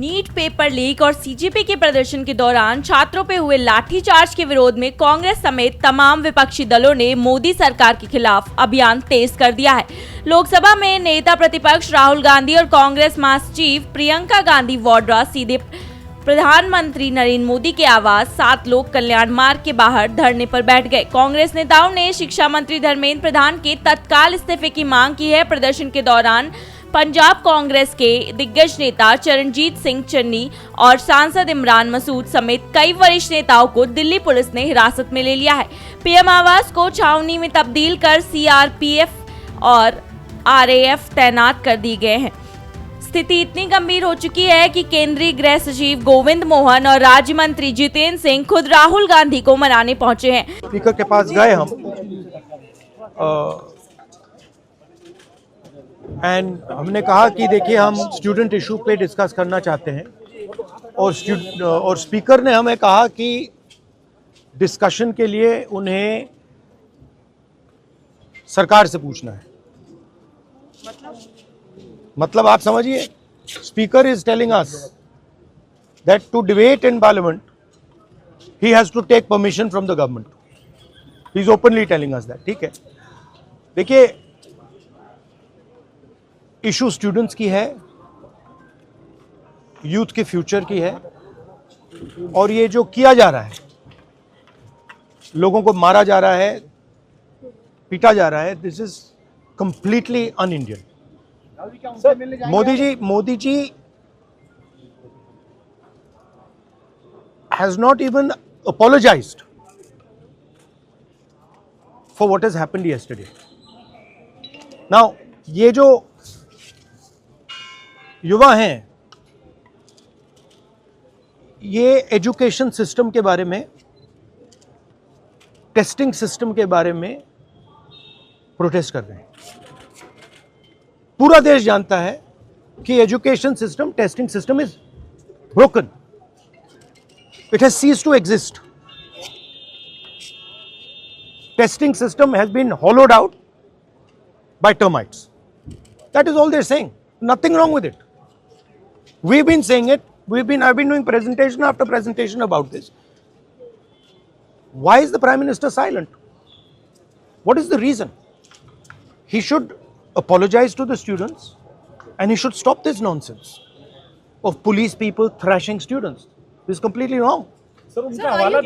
NEET paper leak और CJP के प्रदर्शन के दौरान छात्रों पे हुए लाठीचार्ज के विरोध में कांग्रेस समेत तमाम विपक्षी दलों ने मोदी सरकार के खिलाफ अभियान तेज कर दिया है। लोकसभा में नेता प्रतिपक्ष राहुल गांधी और कांग्रेस महासचिव प्रियंका गांधी वाड्रा सीधे प्रधानमंत्री नरेंद्र मोदी के आवास 7 लोक कल्याण मार्ग के बाहर धरने पर बैठ गए। कांग्रेस नेताओं ने शिक्षा मंत्री धर्मेंद्र प्रधान के तत्काल इस्तीफे की मांग की है। प्रदर्शन के दौरान पंजाब कांग्रेस के दिग्गज नेता चरणजीत सिंह चन्नी और सांसद इमरान मसूद समेत कई वरिष्ठ नेताओं को दिल्ली पुलिस ने हिरासत में ले लिया है। पीएम आवास को छावनी में तब्दील कर सीआरपीएफ और आरएएफ तैनात कर दिए गए हैं। स्थिति इतनी गंभीर हो चुकी है कि केंद्रीय गृह सचिव गोविंद मोहन और राज्य मंत्री जितेंद्र सिंह खुद राहुल गांधी को मनाने पहुंचे हैं। स्पीकर के पास गए हम एंड हमने कहा कि देखिए हम स्टूडेंट इशू पे डिस्कस करना चाहते हैं और स्पीकर ने हमें कहा कि डिस्कशन के लिए उन्हें सरकार से पूछना है। मतलब आप समझिए, speaker is telling us that to debate in parliament he has to take permission from the government. He is openly telling us that. ठीक है, देखिए इशू स्टूडेंट्स की है, यूथ के फ्यूचर की है, और ये जो किया जा रहा है, लोगों को मारा जा रहा है, पीटा जा रहा है, this is completely un Indian. Modi ji has not even apologized for what has happened yesterday. Now, ये जो युवा हैं, ये एजुकेशन सिस्टम के बारे में, टेस्टिंग सिस्टम के बारे में प्रोटेस्ट कर रहे हैं। पूरा देश जानता है कि education system, testing system is broken, it has ceased to exist. Testing system has been hollowed out by termites. That is all they're saying. Nothing wrong with it. We've been saying it. I've been doing presentation after presentation about this. Why is the Prime Minister silent? What is the reason? He should apologize to the students and he should stop this nonsense of police people thrashing students. This is completely wrong. Sir, उनका हवाला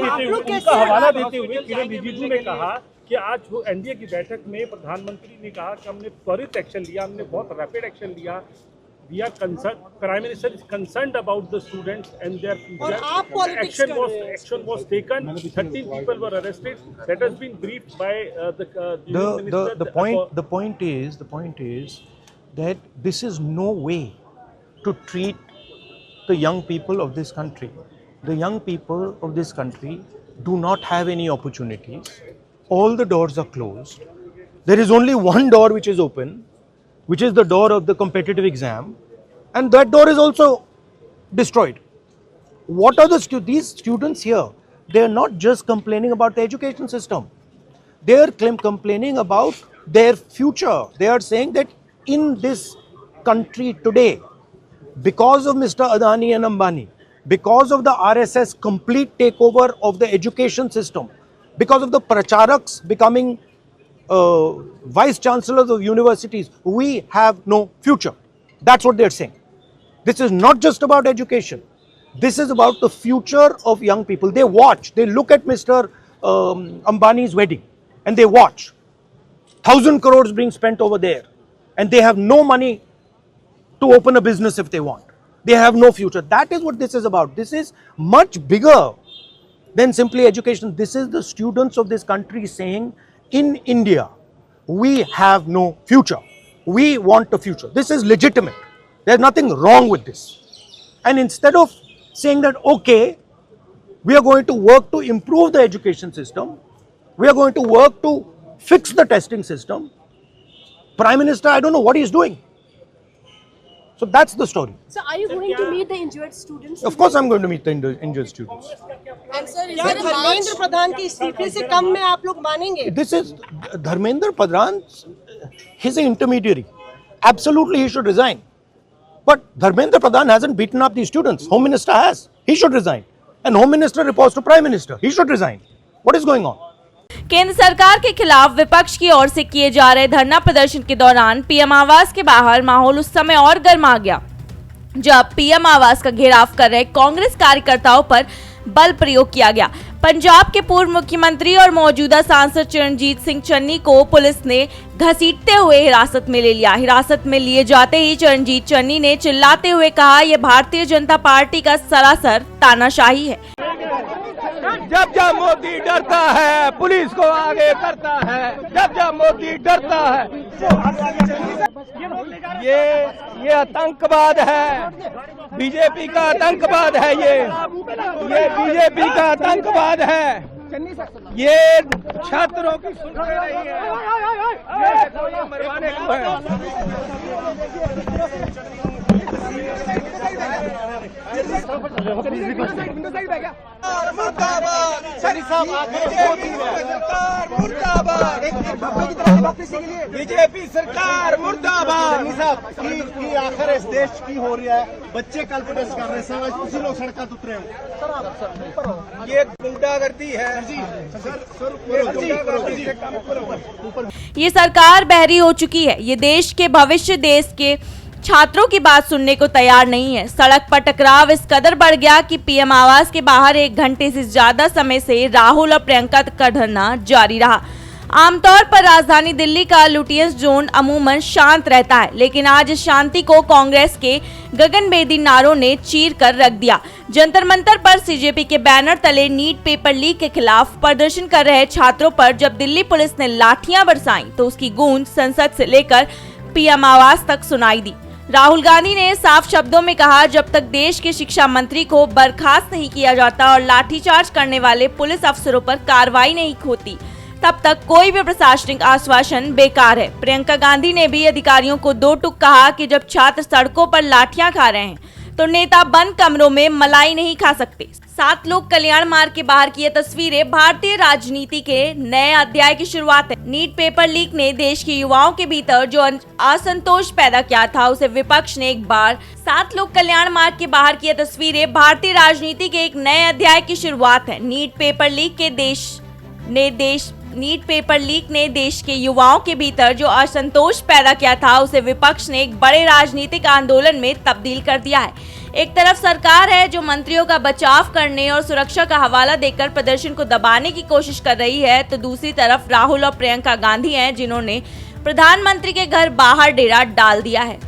देते हुए किरण रिजिजू ने कहा कि आज वो NDA की बैठक में प्रधानमंत्री ने कहा कि हमने त्वरित एक्शन लिया, हमने बहुत रैपिड एक्शन लिया। We are concerned. Prime Minister is concerned about the students and their future. Action was taken. 13 people were arrested. That has been briefed by the minister. The point is that this is no way to treat the young people of this country. The young people of this country do not have any opportunities. All the doors are closed. There is only one door which is open, which is the door of the competitive exam, and that door is also destroyed. What are these students here? They are not just complaining about the education system. They are complaining about their future. They are saying that in this country today, because of Mr. Adani and Ambani, because of the RSS complete takeover of the education system, because of the pracharaks becoming vice chancellors of universities, we have no future. That's what they're saying. This is not just about education. This is about the future of young people. They watch, they look at Mr. Ambani's wedding and they watch. 1,000 crores being spent over there and they have no money to open a business if they want. They have no future. That is what this is about. This is much bigger than simply education. This is the students of this country saying, in India, we have no future. We want a future. This is legitimate. There's nothing wrong with this. And instead of saying that, okay, we are going to work to improve the education system, we are going to work to fix the testing system, Prime Minister, I don't know what he's doing. So that's the story. So are you going to meet the injured students? Of course I'm going to meet the injured students. And sir, is there Dharmendra Pradhan के इस्तीफे से कम में आप लोग मानेंगे? This is Dharmendra Pradhan. He's an intermediary. Absolutely he should resign. But Dharmendra Pradhan hasn't beaten up the students. Home Minister has. He should resign. And Home Minister reports to Prime Minister. He should resign. What is going on? केंद्र सरकार के खिलाफ विपक्ष की ओर से किए जा रहे धरना प्रदर्शन के दौरान पीएम आवास के बाहर माहौल उस समय और गर्मा गया जब पीएम आवास का घेराव कर रहे कांग्रेस कार्यकर्ताओं पर बल प्रयोग किया गया। पंजाब के पूर्व मुख्यमंत्री और मौजूदा सांसद चरणजीत सिंह चन्नी को पुलिस ने घसीटते हुए हिरासत में ले लिया। हिरासत में लिए जाते ही चरणजीत चन्नी ने चिल्लाते हुए कहा, यह भारतीय जनता पार्टी का सरासर तानाशाही है। जब जब मोदी डरता है पुलिस को आगे करता है, जब जब मोदी डरता है। ये आतंकवाद है, बीजेपी का आतंकवाद है। ये बीजेपी का आतंकवाद है। ये छात्रों की सुनते नहीं है, ये मरवाने को बीजेपी सरकार मुर्दाबाद। आखिर इस देश की हो रही है, बच्चे कल प्रोटेस्ट कर रहे हैं, आज उसी लोग सड़क पर उतरे हो। ये गुंडागर्दी है। ये सरकार बहरी हो चुकी है। ये देश के भविष्य, देश के छात्रों की बात सुनने को तैयार नहीं है। सड़क पर टकराव इस कदर बढ़ गया कि पीएम आवास के बाहर 1 घंटे से ज्यादा समय से राहुल और प्रियंका का धरना जारी रहा। आमतौर पर राजधानी दिल्ली का लुटियंस जोन अमूमन शांत रहता है, लेकिन आज इस शांति को कांग्रेस के गगनभेदी नारों ने चीर कर रख दिया। जंतर मंतर पर सीजेपी के बैनर तले नीट पेपर लीक के खिलाफ प्रदर्शन कर रहे छात्रों पर जब दिल्ली पुलिस ने लाठियां बरसाईं तो उसकी गूंज संसद से लेकर पीएम आवास तक सुनाई दी। राहुल गांधी ने साफ शब्दों में कहा, जब तक देश के शिक्षा मंत्री को बर्खास्त नहीं किया जाता और लाठीचार्ज करने वाले पुलिस अफसरों पर कार्रवाई नहीं होती, तब तक कोई भी प्रशासनिक आश्वासन बेकार है। प्रियंका गांधी ने भी अधिकारियों को 2 टूक कहा कि जब छात्र सड़कों पर लाठियां खा रहे हैं तो नेता बंद कमरों में मलाई नहीं खा सकते। 7 लोक कल्याण मार्ग के बाहर की ये तस्वीरें भारतीय राजनीति के नए अध्याय की शुरुआत है। नीट पेपर लीक ने देश के युवाओं के भीतर जो असंतोष पैदा किया था, उसे विपक्ष ने एक बार 7 लोक कल्याण मार्ग के बाहर की ये तस्वीरें भारतीय राजनीति के एक नए अध्याय की शुरुआत है। नीट पेपर लीक ने देश के युवाओं के भीतर जो असंतोष पैदा किया था, उसे विपक्ष ने एक बड़े राजनीतिक आंदोलन में तब्दील कर दिया है। एक तरफ सरकार है जो मंत्रियों का बचाव करने और सुरक्षा का हवाला देकर प्रदर्शन को दबाने की कोशिश कर रही है, तो दूसरी तरफ राहुल और प्रियंका गांधी हैं जिन्होंने प्रधानमंत्री के घर बाहर डेरा डाल दिया है।